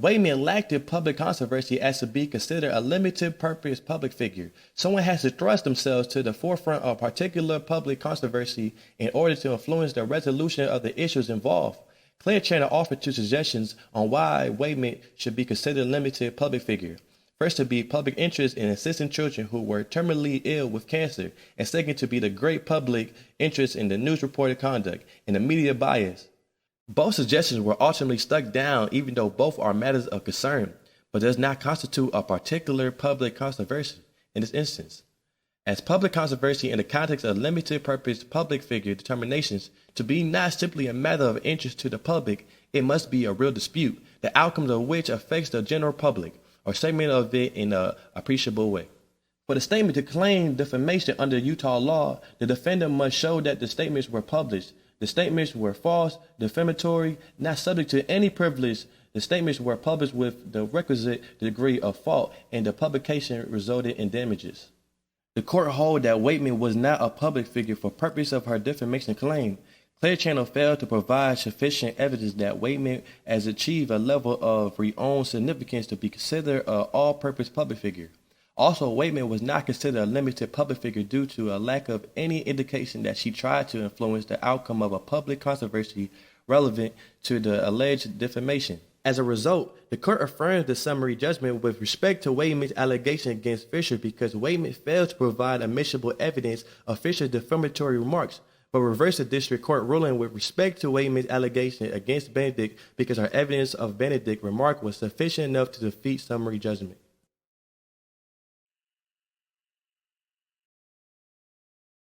Wayment lacked the public controversy as to be considered a limited purpose public figure. Someone has to thrust themselves to the forefront of particular public controversy in order to influence the resolution of the issues involved. Clear Channel offered two suggestions on why Wayment should be considered a limited public figure. First, to be public interest in assisting children who were terminally ill with cancer, and second, to be the great public interest in the news reported conduct and the media bias. Both suggestions were ultimately struck down, even though both are matters of concern, but does not constitute a particular public controversy in this instance. As public controversy in the context of limited purpose public figure determinations to be not simply a matter of interest to the public, it must be a real dispute, the outcomes of which affects the general public, or segment of it in an appreciable way. For the statement to claim defamation under Utah law, the defendant must show that the statements were published, the statements were false, defamatory, not subject to any privilege, the statements were published with the requisite degree of fault, and the publication resulted in damages. The court held that Wayment was not a public figure for purpose of her defamation claim. Clear Channel failed to provide sufficient evidence that Wayment has achieved a level of renowned significance to be considered an all-purpose public figure. Also, Wayment was not considered a limited public figure due to a lack of any indication that she tried to influence the outcome of a public controversy relevant to the alleged defamation. As a result, the court affirmed the summary judgment with respect to Wayment's allegation against Fisher because Wayment failed to provide admissible evidence of Fisher's defamatory remarks, but reversed the district court ruling with respect to Wayment's allegation against Benedict because her evidence of Benedict's remark was sufficient enough to defeat summary judgment.